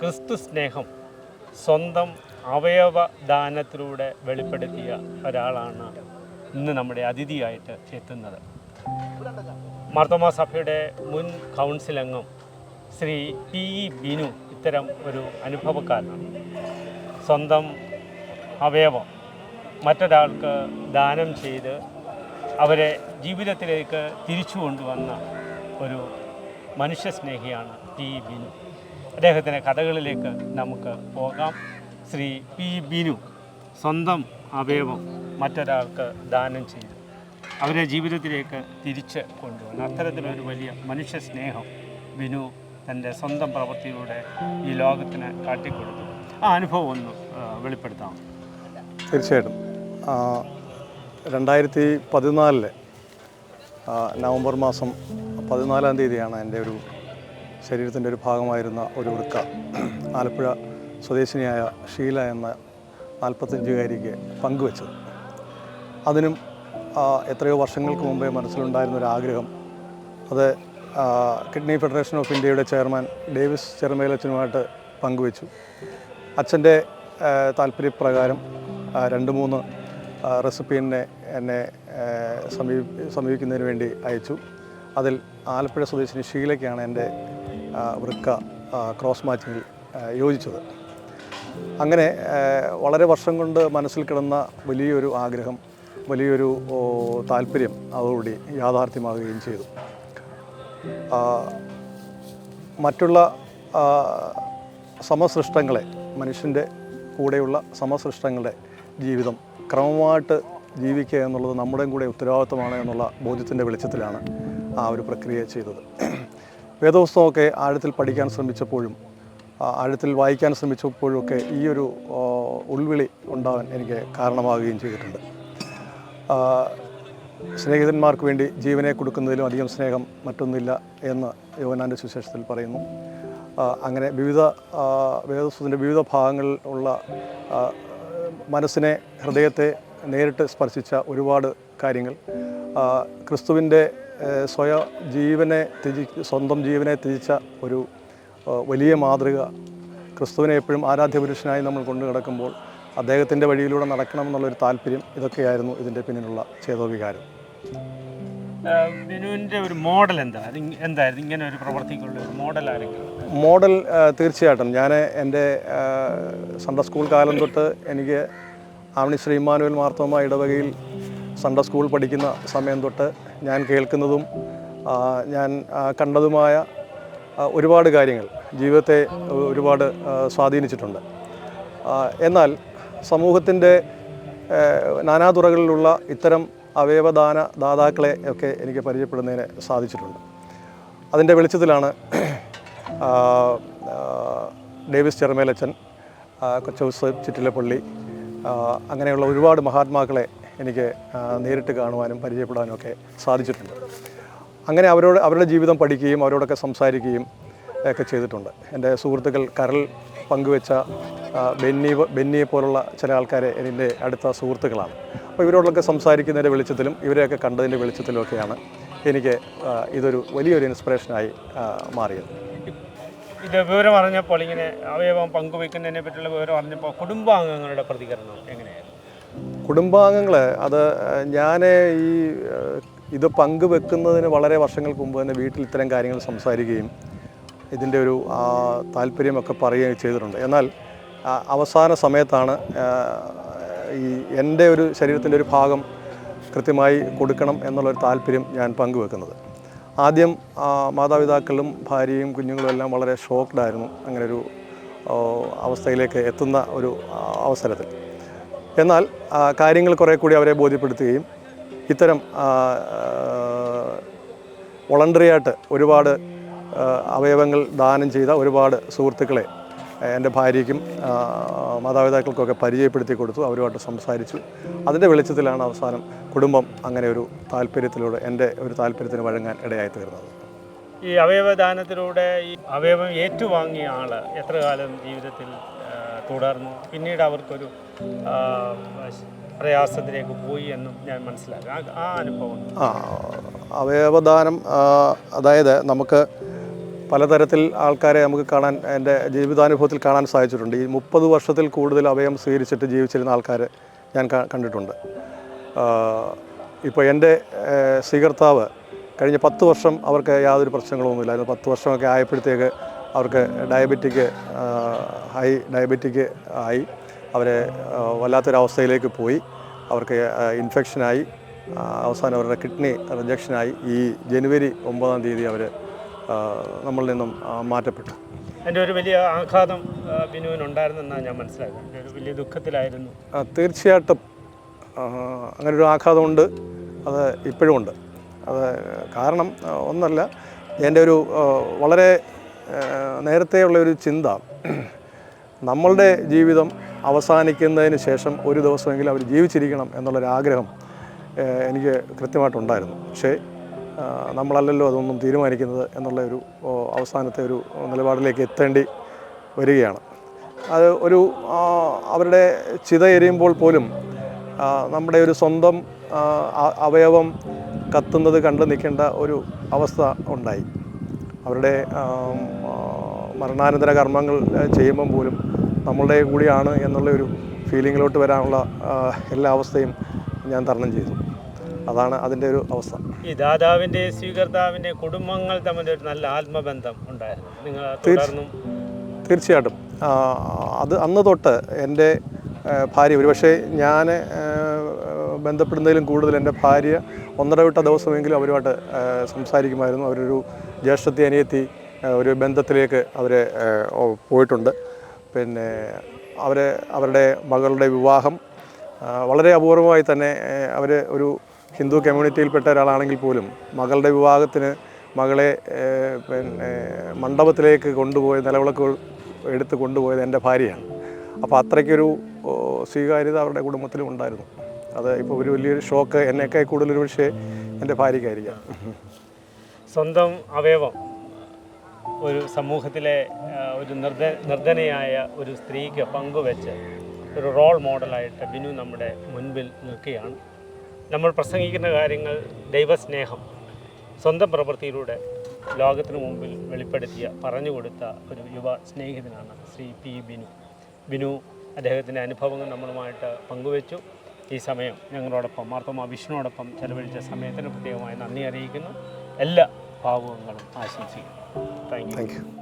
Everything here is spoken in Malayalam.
ക്രിസ്തു സ്നേഹം സ്വന്തം അവയവദാനത്തിലൂടെ വെളിപ്പെടുത്തിയ ഒരാളാണ് ഇന്ന് നമ്മുടെ അതിഥിയായിട്ട് എത്തുന്നത്. മാർത്തോമാ സഭയുടെ മുൻ കൗൺസിൽ അംഗം ശ്രീ P.E. ബിനു ഇത്തരം ഒരു അനുഭവക്കാരനാണ്. സ്വന്തം അവയവം മറ്റൊരാൾക്ക് ദാനം ചെയ്ത് അവരെ ജീവിതത്തിലേക്ക് തിരിച്ചു കൊണ്ടുവന്ന ഒരു മനുഷ്യസ്നേഹിയാണ് P.E. ബിനു. അദ്ദേഹത്തിൻ്റെ കഥകളിലേക്ക് നമുക്ക് പോകാം. ശ്രീ P.E. ബിനു സ്വന്തം അവയവം മറ്റൊരാൾക്ക് ദാനം ചെയ്തു അവരെ ജീവിതത്തിലേക്ക് തിരിച്ച് കൊണ്ടുവന്നു. അത്തരത്തിലൊരു വലിയ മനുഷ്യ സ്നേഹം ബിനു തൻ്റെ സ്വന്തം പ്രവൃത്തിയിലൂടെ ഈ ലോകത്തിന് കാട്ടിക്കൊടുത്തു. ആ അനുഭവം ഒന്ന് വെളിപ്പെടുത്താം. തീർച്ചയായിട്ടും 2014 നവംബർ മാസം 14-ാം തീയതിയാണ് എൻ്റെ ഒരു ശരീരത്തിൻ്റെ ഒരു ഭാഗമായിരുന്ന ഒരു വൃക്ക ആലപ്പുഴ സ്വദേശിനിയായ ഷീല എന്ന 45-കാരിക്ക് പങ്കുവച്ചത്. അതിനും എത്രയോ വർഷങ്ങൾക്ക് മുമ്പേ മനസ്സിലുണ്ടായിരുന്നൊരാഗ്രഹം അത് കിഡ്നി ഫെഡറേഷൻ ഓഫ് ഇന്ത്യയുടെ ചെയർമാൻ ഡേവിസ് ചെറുമേലച്ചനുമായിട്ട് പങ്കുവച്ചു. അച്ഛൻ്റെ താല്പര്യപ്രകാരം 2-3 റെസിപ്പിയനെ എന്നെ സമീപിക്കുന്നതിന് വേണ്ടി അയച്ചു. അതിൽ ആലപ്പുഴ സ്വദേശിനി ഷീലയ്ക്കാണ് എൻ്റെ വൃക്ക ക്രോസ് മാച്ചിങ്ങിൽ യോജിച്ചത്. അങ്ങനെ വളരെ വർഷം കൊണ്ട് മനസ്സിൽ കിടന്ന വലിയൊരു ആഗ്രഹം, വലിയൊരു താല്പര്യം അതോടുകൂടി യാഥാർത്ഥ്യമാകുകയും ചെയ്തു. മറ്റുള്ള സമസൃഷ്ടങ്ങളെ, മനുഷ്യൻ്റെ കൂടെയുള്ള സമസൃഷ്ടങ്ങളുടെ ജീവിതം ക്രമമായിട്ട് ജീവിക്കുക എന്നുള്ളത് നമ്മുടെയും കൂടെ ഉത്തരവാദിത്വമാണ് എന്നുള്ള ബോധ്യത്തിൻ്റെ വെളിച്ചത്തിലാണ് ആ ഒരു പ്രക്രിയ ചെയ്തത്. വേദപുസ്തകമൊക്കെ ആഴത്തിൽ പഠിക്കാൻ ശ്രമിച്ചപ്പോഴും ആഴത്തിൽ വായിക്കാൻ ശ്രമിച്ചപ്പോഴുമൊക്കെ ഈ ഒരു ഉൾവിളി ഉണ്ടാവാൻ എനിക്ക് കാരണമാകുകയും ചെയ്തിട്ടുണ്ട്. സ്നേഹിതന്മാർക്ക് വേണ്ടി ജീവനെ കൊടുക്കുന്നതിലും അധികം സ്നേഹം മറ്റൊന്നില്ല എന്ന് യോഹന്നാൻ്റെ സുവിശേഷത്തിൽ പറയുന്നു. അങ്ങനെ വേദപുസ്തകത്തിൻ്റെ വിവിധ ഭാഗങ്ങളിൽ ഉള്ള മനസ്സിനെ, ഹൃദയത്തെ നേരിട്ട് സ്പർശിച്ച ഒരുപാട് കാര്യങ്ങൾ, ക്രിസ്തുവിൻ്റെ സ്വന്തം ജീവനെ ത്യജിച്ച ഒരു വലിയ മാതൃക, ക്രിസ്തുവിനെ എപ്പോഴും ആരാധ്യപുരുഷനായി നമ്മൾ കൊണ്ടു നടക്കുമ്പോൾ അദ്ദേഹത്തിൻ്റെ വഴിയിലൂടെ നടക്കണമെന്നുള്ളൊരു താല്പര്യം, ഇതൊക്കെയായിരുന്നു ഇതിൻ്റെ പിന്നിലുള്ള ചേതോവികാരം. ബിനുവിൻ്റെ ഒരു മോഡൽ എന്തായിരുന്നു ഇങ്ങനെ ഒരു പ്രവർത്തിക്കുള്ള ഒരു മോഡൽ ആരെങ്കിലും? മോഡൽ തീർച്ചയായിട്ടും ഞാൻ എൻ്റെ സൺഡേ സ്കൂൾ കാലം തൊട്ട് എനിക്ക് ആവണി ശ്രീ ഇമ്മാനുവൽ മാർത്തോമ ഇടവകയിൽ സൺഡേ സ്കൂൾ പഠിക്കുന്ന സമയം തൊട്ട് ഞാൻ കേൾക്കുന്നതും ഞാൻ കണ്ടതുമായ ഒരുപാട് കാര്യങ്ങൾ ജീവിതത്തെ ഒരുപാട് സ്വാധീനിച്ചിട്ടുണ്ട്. എന്നാൽ സമൂഹത്തിൻ്റെ നാനാതുറകളിലുള്ള ഇത്തരം അവയവദാതാക്കളെ ഒക്കെ എനിക്ക് പരിചയപ്പെടുന്നതിന് സാധിച്ചിട്ടുണ്ട്. അതിൻ്റെ വെളിച്ചത്തിലാണ് ഡേവിസ് ചെറുമേലച്ചൻ, കൊച്ചൗസേപ്പ് ചിറ്റിലപ്പള്ളി, അങ്ങനെയുള്ള ഒരുപാട് മഹാത്മാക്കളെ എനിക്ക് നേരിട്ട് കാണുവാനും പരിചയപ്പെടാനും ഒക്കെ സാധിച്ചിട്ടുണ്ട്. അങ്ങനെ അവരുടെ ജീവിതം പഠിക്കുകയും അവരോടൊക്കെ സംസാരിക്കുകയും ഒക്കെ ചെയ്തിട്ടുണ്ട്. എൻ്റെ സുഹൃത്തുക്കൾ കരൾ പങ്കുവെച്ച ബെന്നിയെ പോലുള്ള ചില ആൾക്കാരെ എൻ്റെ അടുത്ത സുഹൃത്തുക്കളാണ്. അപ്പോൾ ഇവരോടൊക്കെ സംസാരിക്കുന്നതിൻ്റെ വെളിച്ചത്തിലും ഇവരെയൊക്കെ കണ്ടതിൻ്റെ വെളിച്ചത്തിലുമൊക്കെയാണ് എനിക്ക് ഇതൊരു വലിയൊരു ഇൻസ്പിറേഷനായി മാറിയത്. ഇത് വിവരം അറിഞ്ഞപ്പോൾ, ഇങ്ങനെ അവയവം പങ്കുവെക്കുന്നതിനെ പറ്റിയുള്ള വിവരം അറിഞ്ഞപ്പോൾ കുടുംബാംഗങ്ങളുടെ പ്രതികരണം എങ്ങനെയായിരുന്നു? കുടുംബാംഗങ്ങൾ ഞാൻ ഇത് പങ്കുവെക്കുന്നതിന് വളരെ വർഷങ്ങൾക്ക് മുമ്പ് തന്നെ വീട്ടിൽ ഇത്തരം കാര്യങ്ങൾ സംസാരിക്കുകയും ഇതിൻ്റെ ഒരു താല്പര്യമൊക്കെ പറയുകയും ചെയ്തിട്ടുണ്ട്. എന്നാൽ അവസാന സമയത്താണ് എൻ്റെ ഒരു ശരീരത്തിൻ്റെ ഒരു ഭാഗം കൃത്യമായി കൊടുക്കണം എന്നുള്ളൊരു താല്പര്യം ഞാൻ പങ്കുവെക്കുന്നത്. ആദ്യം മാതാപിതാക്കളും ഭാര്യയും കുഞ്ഞുങ്ങളും എല്ലാം വളരെ ഷോക്ക്ഡായിരുന്നു അങ്ങനൊരു അവസ്ഥയിലേക്ക് എത്തുന്ന ഒരു അവസരത്തിൽ. എന്നാൽ കാര്യങ്ങൾ കുറേ കൂടി അവരെ ബോധ്യപ്പെടുത്തുകയും ഇത്തരം വോളണ്ടറിയായിട്ട് ഒരുപാട് അവയവങ്ങൾ ദാനം ചെയ്ത ഒരുപാട് സുഹൃത്തുക്കളെ എൻ്റെ ഭാര്യയ്ക്കും മാതാപിതാക്കൾക്കൊക്കെ പരിചയപ്പെടുത്തി കൊടുത്തു. അവരുമായിട്ട് സംസാരിച്ചു. അതിൻ്റെ വെളിച്ചത്തിലാണ് അവസാനം കുടുംബം അങ്ങനെ ഒരു താല്പര്യത്തിലൂടെ എൻ്റെ ഒരു താല്പര്യത്തിന് വഴങ്ങാൻ ഇടയായി തീർന്നത്. ഈ അവയവദാനത്തിലൂടെ ഈ അവയവം ഏറ്റുവാങ്ങിയ ആൾ എത്ര കാലം ജീവിതത്തിൽ തുടർന്നു? പിന്നീട് അവർക്കൊരു പ്രയാസത്തിലേക്ക് പോയി എന്നും ഞാൻ മനസ്സിലാക്കി. ആ അനുഭവം അവയവദാനം, അതായത് നമുക്ക് പലതരത്തിൽ ആൾക്കാരെ നമുക്ക് കാണാൻ എൻ്റെ ജീവിതാനുഭവത്തിൽ കാണാൻ സാധിച്ചിട്ടുണ്ട്. ഈ 30 വർഷത്തിൽ കൂടുതൽ അവയവം സ്വീകരിച്ചിട്ട് ജീവിച്ചിരുന്ന ആൾക്കാരെ ഞാൻ കണ്ടിട്ടുണ്ട്. ഇപ്പോൾ എൻ്റെ സ്വീകർത്താവ് കഴിഞ്ഞ 10 വർഷം അവർക്ക് യാതൊരു പ്രശ്നങ്ങളൊന്നുമില്ലായിരുന്നു. 10 വർഷമൊക്കെ ആയപ്പോഴത്തേക്ക് അവർക്ക് ഹൈ ഡയബറ്റിക് ആയി. അവരെ വല്ലാത്തൊരവസ്ഥയിലേക്ക് പോയി. അവർക്ക് ഇൻഫെക്ഷനായി. അവസാനം അവരുടെ കിഡ്നി റിജക്ഷനായി. ഈ ജനുവരി 9-ാം തീയതി അവർ നമ്മളിൽ നിന്നും മാറ്റപ്പെട്ടു. എൻ്റെ ഒരു വലിയ ആഘാതം ബിനുവിനുണ്ടായിരുന്നെന്നാണ് ഞാൻ മനസ്സിലാക്കുന്നത്. ഒരു വലിയ ദുഃഖത്തിലായിരുന്നു. തീർച്ചയായിട്ടും അങ്ങനൊരു ആഘാതമുണ്ട്. അത് ഇപ്പോഴും ഉണ്ട്. അത് കാരണം ഒന്നല്ല, എൻ്റെ ഒരു വളരെ നേരത്തെയുള്ളൊരു ചിന്ത, നമ്മളുടെ ജീവിതം അവസാനിക്കുന്നതിന് ശേഷം ഒരു ദിവസമെങ്കിലും അവർ ജീവിച്ചിരിക്കണം എന്നുള്ളൊരാഗ്രഹം എനിക്ക് കൃത്യമായിട്ടുണ്ടായിരുന്നു. പക്ഷേ നമ്മളല്ലല്ലോ അതൊന്നും തീരുമാനിക്കുന്നത് എന്നുള്ള ഒരു അവസാനത്തെ ഒരു നിലപാടിലേക്ക് എത്തേണ്ടി വരികയാണ്. അത് ഒരു അവരുടെ ചിത എരിയുമ്പോൾ പോലും നമ്മുടെ ഒരു സ്വന്തം അവയവം കത്തുന്നത് കണ്ടു നിൽക്കേണ്ട ഒരു അവസ്ഥ ഉണ്ടായി. അവരുടെ മരണാനന്തര കർമ്മങ്ങൾ ചെയ്യുമ്പം പോലും നമ്മളുടെ കൂടിയാണ് എന്നുള്ള ഒരു ഫീലിങ്ങിലോട്ട് വരാനുള്ള എല്ലാ അവസ്ഥയും ഞാൻ തരണം ചെയ്തു. അതാണ് അതിൻ്റെ ഒരു അവസ്ഥ. ഈ ദാതാവിൻ്റെ സ്വീകർത്താവിൻ്റെ കുടുംബങ്ങൾ തമ്മിലൊരു നല്ല ആത്മബന്ധം ഉണ്ടായിരുന്നു. നിങ്ങൾ തീർച്ചയായിട്ടും അത് അന്ന് തൊട്ട് എൻ്റെ ഭാര്യ, ഒരുപക്ഷെ ഞാൻ ബന്ധപ്പെടുന്നതിലും കൂടുതൽ എൻ്റെ ഭാര്യ ഒന്നരവിട്ട ദിവസമെങ്കിലും അവരുമായിട്ട് സംസാരിക്കുമായിരുന്നു. അവരൊരു ജ്യേഷ്ഠത്തി അനിയത്തി ഒരു ബന്ധത്തിലേക്ക് അവർ പോയിട്ടുണ്ട്. പിന്നെ അവരുടെ മകളുടെ വിവാഹം വളരെ അപൂർവമായി തന്നെ, അവർ ഒരു ഹിന്ദു കമ്മ്യൂണിറ്റിയിൽപ്പെട്ട ഒരാളാണെങ്കിൽ പോലും മകളുടെ വിവാഹത്തിന് മകളെ പിന്നെ മണ്ഡപത്തിലേക്ക് കൊണ്ടുപോയി നിലവിളക്ക് എടുത്ത് കൊണ്ടുപോയത് എൻ്റെ ഭാര്യയാണ്. അപ്പോൾ അത്രയ്ക്കൊരു സ്വീകാര്യത അവരുടെ കുടുംബത്തിലും ഉണ്ടായിരുന്നു. അത് ഇപ്പോൾ ഒരു വലിയൊരു ഷോക്ക് എന്നേക്കാൾ കൂടുതലൊരു പക്ഷേ എൻ്റെ ഭാര്യയ്ക്കായിരിക്കാം. സ്വന്തം അവയവം ഒരു സമൂഹത്തിലെ ഒരു നിർധനയായ ഒരു സ്ത്രീക്ക് പങ്കുവെച്ച് ഒരു റോൾ മോഡലായിട്ട് ബിനു നമ്മുടെ മുൻപിൽ നിൽക്കുകയാണ്. നമ്മൾ പ്രസംഗിക്കുന്ന കാര്യങ്ങൾ ദൈവസ്നേഹം സ്വന്തം പ്രവൃത്തിയിലൂടെ ലോകത്തിന് മുമ്പിൽ പറഞ്ഞു കൊടുത്ത ഒരു യുവ സ്നേഹിതനാണ് ശ്രീ പി. ബിനു. അദ്ദേഹത്തിൻ്റെ അനുഭവങ്ങൾ നമ്മളുമായിട്ട് പങ്കുവച്ചു. ഈ സമയം ഞങ്ങളോടൊപ്പം മാർത്തോമാ വിഷ്ണുവോടൊപ്പം ചെലവഴിച്ച സമയത്തിന് പ്രത്യേകമായി നന്ദി അറിയിക്കുന്നു. എല്ലാ ഭാവുകങ്ങളും ആശംസിക്കുന്നു. Thank you.